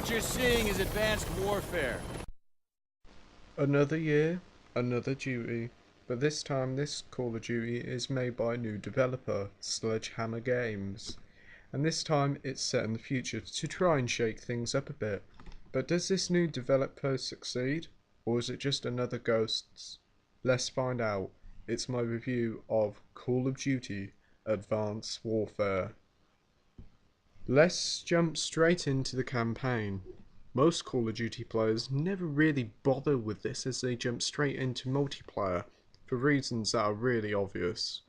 What you're seeing is advanced warfare. Another year, another duty, but this time this Call of Duty is made by a new developer, Sledgehammer Games. And this time it's set in the future to try and shake things up a bit. But does this new developer succeed? Or is it just another Ghosts? Let's find out. It's my review of Call of Duty Advanced Warfare. Let's jump straight into the campaign. Most Call of Duty players never really bother with this as they jump straight into multiplayer for reasons that are really obvious.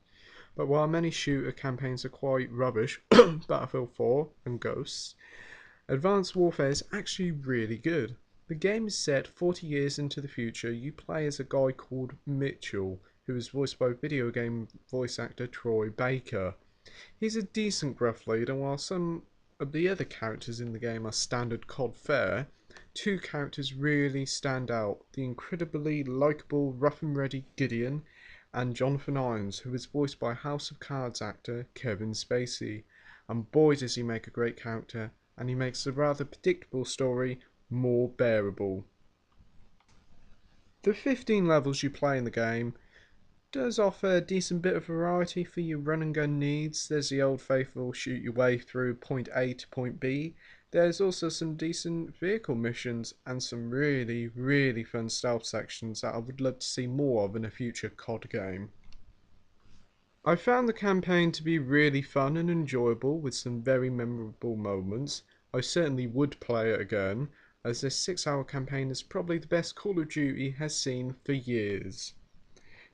But while many shooter campaigns are quite rubbish, Battlefield 4 and Ghosts, Advanced Warfare is actually really good. The game is set 40 years into the future. You play as a guy called Mitchell, who is voiced by video game voice actor Troy Baker. He's a decent gruff leader, while some of the other characters in the game are standard COD fare. Two characters really stand out: the incredibly likeable rough and ready Gideon, and Jonathan Irons, who is voiced by House of Cards actor Kevin Spacey. And boy does he make a great character, and he makes the rather predictable story more bearable. The 15 levels you play in the game does offer a decent bit of variety for your run and gun needs. There's the old faithful shoot your way through point A to point B. There's also some decent vehicle missions and some really fun stealth sections that I would love to see more of in a future COD game. I found the campaign to be really fun and enjoyable with some very memorable moments. I certainly would play it again, as this 6-hour campaign is probably the best Call of Duty has seen for years.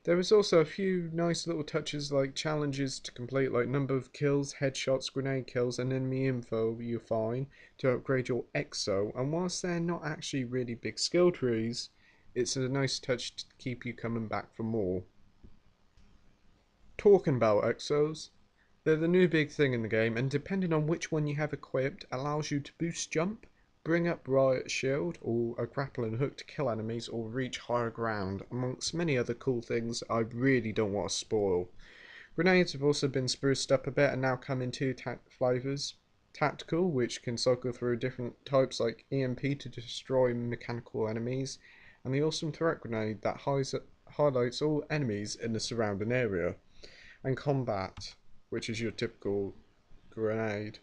There was also a few nice little touches like challenges to complete, like number of kills, headshots, grenade kills and enemy info you find to upgrade your EXO, and whilst they're not actually really big skill trees, it's a nice touch to keep you coming back for more. Talking about EXOs, they're the new big thing in the game, and depending on which one you have equipped allows you to boost jump, bring up riot shield or a grappling hook to kill enemies or reach higher ground, amongst many other cool things I really don't want to spoil. Grenades have also been spruced up a bit and now come in two flavours. Tactical, which can cycle through different types like EMP to destroy mechanical enemies, and the awesome threat grenade that highlights all enemies in the surrounding area. And combat, which is your typical grenade.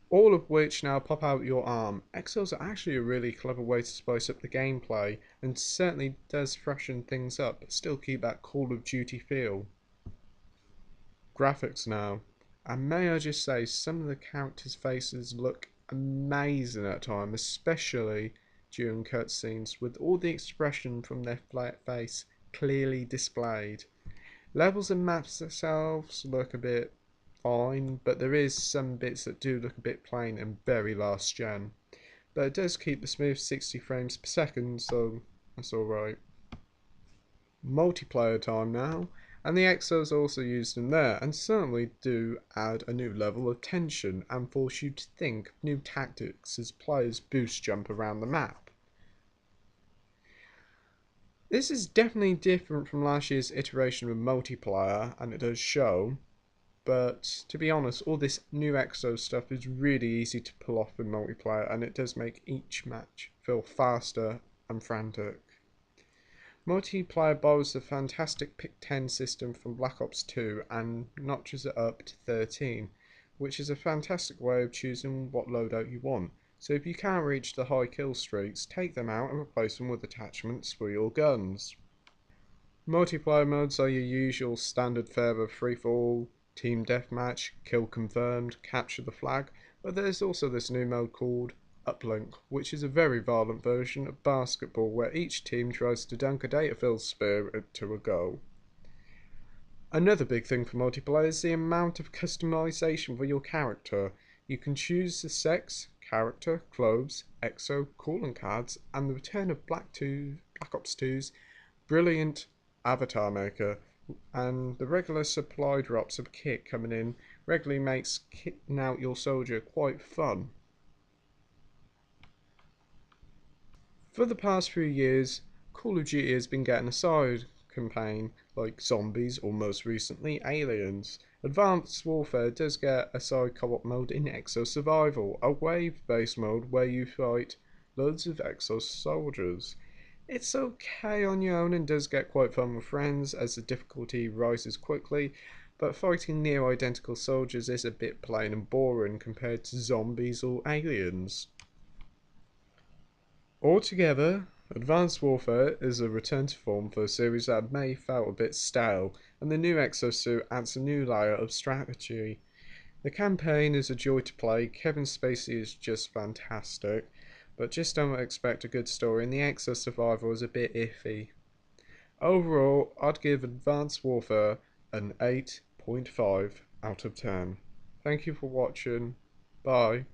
All of which now pop out your arm. EXOs are actually a really clever way to spice up the gameplay, and certainly does freshen things up, but still keep that Call of Duty feel. Graphics now. And may I just say, some of the characters' faces look amazing at times, especially during cutscenes, with all the expression from their face clearly displayed. Levels and maps themselves look a bit fine, but there is some bits that do look a bit plain and very last gen. But it does keep the smooth 60 frames per second, so that's alright. Multiplayer time now, and the EXOs are also used in there, and certainly do add a new level of tension and force you to think of new tactics as players boost jump around the map. This is definitely different from last year's iteration of multiplayer, and it does show. But to be honest, all this new EXO stuff is really easy to pull off in multiplayer, and it does make each match feel faster and frantic. Multiplayer borrows the fantastic Pick 10 system from Black Ops 2 and notches it up to 13, which is a fantastic way of choosing what loadout you want. So if you can't reach the high kill streaks, take them out and replace them with attachments for your guns. Multiplayer modes are your usual standard fare of free-for-all, team deathmatch, kill confirmed, capture the flag, but there's also this new mode called Uplink, which is a very violent version of basketball where each team tries to dunk a data-filled spear to a goal. Another big thing for multiplayer is the amount of customization for your character. You can choose the sex, character, clothes, EXO, calling cards, and the return of Black Ops 2's brilliant avatar maker, and the regular supply drops of kit coming in regularly makes kitting out your soldier quite fun. For the past few years, Call of Duty has been getting a side campaign like zombies or most recently aliens. Advanced Warfare does get a side co-op mode in Exo Survival, a wave-based mode where you fight loads of Exo soldiers. It's okay on your own and does get quite fun with friends as the difficulty rises quickly, but fighting near identical soldiers is a bit plain and boring compared to zombies or aliens. Altogether, Advanced Warfare is a return to form for a series that may felt a bit stale, and the new Exosuit adds a new layer of strategy. The campaign is a joy to play, Kevin Spacey is just fantastic, but just don't expect a good story, and the Exo Survival is a bit iffy. Overall, I'd give Advanced Warfare an 8.5 out of 10. Thank you for watching. Bye.